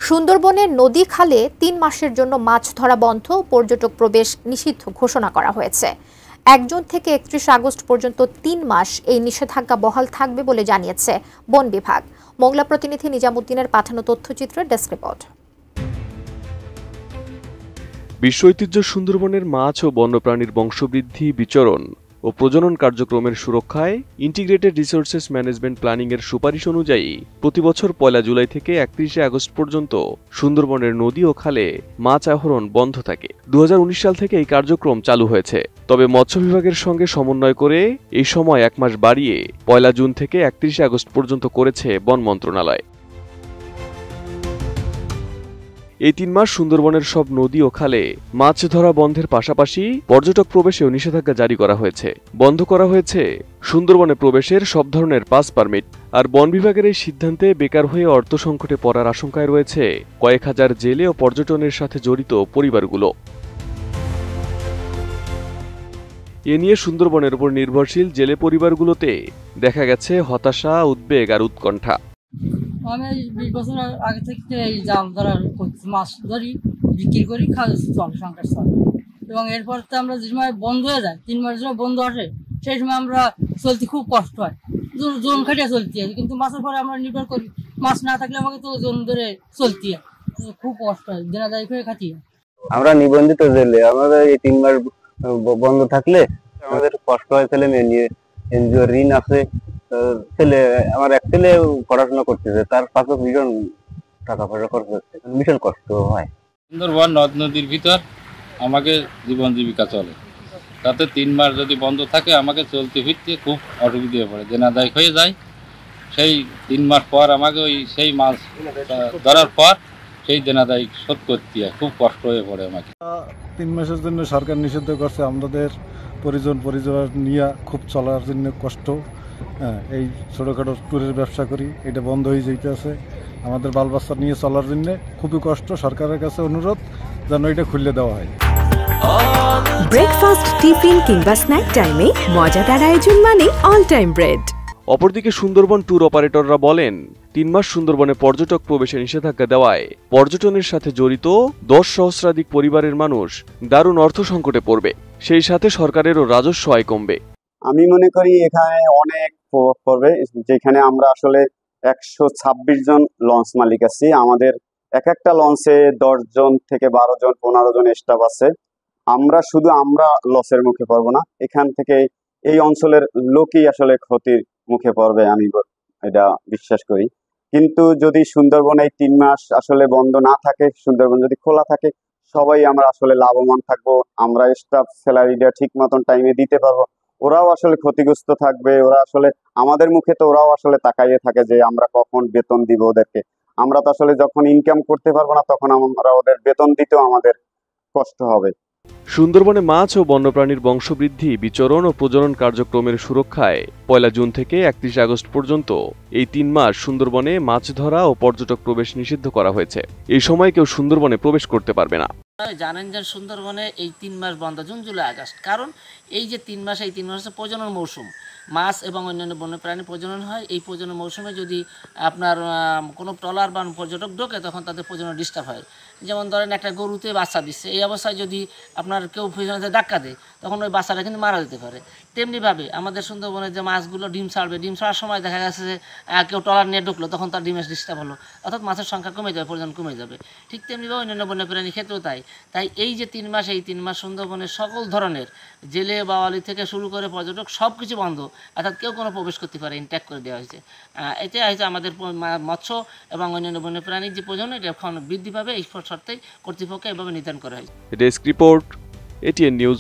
সুন্দরবনের নদী খালে ৩ মাসের জন্য মাছ ধরা বন্ধ, পর্যটক প্রবেশ নিষিদ্ধ ঘোষণা করা হয়েছে। ১ জুন থেকে ৩১ আগস্ট পর্যন্ত ৩ মাস এই নিষেধাজ্ঞা বহাল থাকবে বলে জানিয়েছে বন বিভাগ। মোংলা প্রতিনিধি নিজামুদ্দিনের পাঠানো তথ্যচিত্রের ডেস্ক রিপোর্ট। বিশ্ব ঐতিহ্য সুন্দরবনের মাছ ও বন্যপ্রাণীর বংশবৃদ্ধি, বিচরণ ও প্রজনন কার্যক্রমের সুরক্ষায় ইন্টিগ্রেটেড রিসোর্সেস ম্যানেজমেন্ট প্ল্যানিং এর সুপারিশ অনুযায়ী প্রতি বছর ১ জুলাই থেকে ৩১ আগস্ট পর্যন্ত সুন্দরবনের নদী ও খালে মাছ আহরণ বন্ধ থাকে। ২০১৯ সাল থেকে এই কার্যক্রম চালু হয়েছে। তবে মৎস্য বিভাগের সঙ্গে সমন্বয় করে এই সময় ১ মাস বাড়িয়ে ১ জুন থেকে ৩১ আগস্ট পর্যন্ত করেছে বন মন্ত্রণালয়। এই ৩ মাস সুন্দরবনের সব নদী ও খালে মাছ ধরা বন্ধের পাশাপাশি পর্যটক প্রবেশেও নিষেধাজ্ঞা জারি করা হয়েছে। বন্ধ করা হয়েছে সুন্দরবনে প্রবেশের সব ধরনের পাস পারমিট। আর বন বিভাগের এই সিদ্ধান্তে বেকার হয়ে অর্থ সংকটে পড়ার আশঙ্কায় রয়েছে কয়েক হাজার জেলে ও পর্যটনের সাথে জড়িত পরিবারগুলো। এ নিয়ে সুন্দরবনের উপর নির্ভরশীল জেলে পরিবারগুলোতে দেখা গেছে হতাশা, উদ্বেগ আর উৎকণ্ঠা। আমি ২০ বছর আগে থেকে এই জাল ধরার মাছ ধরি, বিক্রি করি, খাওয়াচ্ছি, সংসার চলে। এবং এরপর তো আমরা যে সময় বন্ধ হয়ে যায়, ৩ মাস সময় বন্ধ আসে, সেই সময় আমরা চলতে খুব কষ্ট হয়, জোন খাটিয়ে চলতে হয়। কিন্তু মাছের পরে আমরা নির্ভর করি, মাছ না থাকলে আমাকে তো জোন ধরে চলতে হয়, খুব কষ্ট হয়, দিনাদায়ী করে খাটি হয়। আমরা নিবন্ধিত জেলে, আমাদের এই ৩ মাস বন্ধ থাকলে আমাদের কষ্ট হয়। ছেলে মেয়ে নিয়ে এনজিও ঋণ আছে, ছেলে আমার এক ছেলে পড়াশোনা করতেছে, তার পাশে ভীষণ টাকা পয়সা খরচ হচ্ছে, ভীষণ কষ্ট হয়। সুন্দরবন নদ নদীর ভিতর আমাকে জীবন জীবিকা চলে, তাতে ৩ মাস যদি বন্ধ থাকে আমাকে চলতে ফিরতে খুব অসুবিধা হয়ে পড়ে, দেনাদায়ক হয়ে যায়। সেই ৩ মাস পর আমাকে সেই মাছ ধরার পর সেই দেনাদায়ক শোধ করতে হয়, খুব কষ্ট হয়ে পড়ে আমাকে। ৩ মাসের জন্য সরকার নিষিদ্ধ করছে, আমাদের পরিবার নিয়ে খুব চলার জন্য কষ্ট। এই ছোটোখাটো ট্যুরের ব্যবসা করি, এটা বন্ধ হয়ে যেতে আছে, আমাদের বাল বাচ্চা নিয়ে চলার জন্য খুবই কষ্ট। সরকারের কাছে অনুরোধ যেন এটা খুলে দেওয়া হয়। ব্রেকফাস্ট, টিফিন কিংবা স্ন্যাক টাইমে মজাদার আয়োজন মানে অল টাইম ব্রেড। অপরদিকে সুন্দরবন ট্যুর অপারেটররা বলেন, ৩ মাস সুন্দরবনে পর্যটক প্রবেশে নিষেধাজ্ঞা দেওয়ায় পর্যটনের সাথে জড়িত ১০ সহস্রাধিক পরিবারের মানুষ দারুণ অর্থ সংকটে পড়বে, সেই সাথে সরকারেরও রাজস্ব আয় কমবে। আমি মনে করি এখানে অনেক প্রভাব পড়বে, যেখানে আমরা আসলে ১২৬ জন লঞ্চ মালিক আছি। আমাদের এক একটা লঞ্চে ১০ জন থেকে ১২ জন ১৫ জন স্টাফ আছে। আমরা লসের মুখে পড়বো না, এখান থেকে এই অঞ্চলের লোকই আসলে ক্ষতির মুখে পড়বে, আমি এটা বিশ্বাস করি। কিন্তু যদি সুন্দরবন এই ৩ মাস আসলে বন্ধ না থাকে, সুন্দরবন যদি খোলা থাকে, সবাই আমরা আসলে লাভবান থাকবো। আমরা স্টাফ স্যালারিটা ঠিক মতন টাইমে দিতে পারবো, ওরাও আসলে ক্ষতিগ্রস্ত থাকবে। ওরা আসলে আমাদের মুখে তো ওরাও আসলে তাকাইয়ে থাকে যে আমরা কখন বেতন দিব ওদেরকে। আমরা তো আসলে যখন ইনকাম করতে পারবো না, তখন আমরা ওদের বেতন দিতেও আমাদের কষ্ট হবে। সুন্দরবনে মাছ ও বন্যপ্রাণীর বংশবৃদ্ধি, বিচরণ ও প্রজনন কার্যক্রমের সুরক্ষায় ১ জুন থেকে ৩১ আগস্ট পর্যন্ত এই ৩ মাস সুন্দরবনে মাছ ধরা ও পর্যটক প্রবেশ নিষিদ্ধ করা হয়েছে। এই সময় কেউ সুন্দরবনে প্রবেশ করতে পারবে না। জানেন যে সুন্দরবনে এই ৩ মাস বন্ধ, জুন জুলাই আগস্ট, কারণ এই যে ৩ মাস, এই ৩ মাসে প্রজনন মৌসুম, মাছ এবং অন্যান্য বন্যপ্রাণী প্রজনন হয়। এই প্রজনন মৌসুমে যদি আপনার কোনো ট্রলার বা পর্যটক ঢোকে, তখন তাদের প্রজনন ডিস্টার্ব হয়। যেমন ধরেন একটা গরুতে বাচ্চা দিচ্ছে, এই অবস্থায় যদি আপনার কেউ পিছনে ধাক্কা দেয়, তখন ওই বাচ্চাটা কিন্তু মারা যেতে পারে। তেমনিভাবে আমাদের সুন্দরবনের যে মাছগুলো ডিম ছাড়বে, ডিম ছাড়ার সময় দেখা গেছে যে কেউ ট্রলার নিয়ে ঢুকলো, তখন তার ডিমের ডিস্টার্ব হলো, অর্থাৎ মাছের সংখ্যা কমে যাবে, প্রজনন কমে যাবে। ঠিক তেমনিভাবে অন্যান্য বন্যপ্রাণীর ক্ষেত্রেও তাই এই যে ৩ মাস, এই 3 মাস সুন্দরবনের সকল ধরনের জেলে বাওয়ালি থেকে শুরু করে পর্যটক সব কিছু বন্ধ, অর্থাৎ কেউ কোনো প্রবেশ করতে পারে, ইনট্যাক্ট করে দেওয়া হয়েছে। এতে হয়তো আমাদের মৎস্য এবং অন্যান্য বন্যপ্রাণীর যে প্রজনন, এটা এখন বৃদ্ধি পাবে, এই শর্তেই কর্তৃপক্ষ এভাবে নির্ধারণ করা হয়েছে। Desk report, ATN news.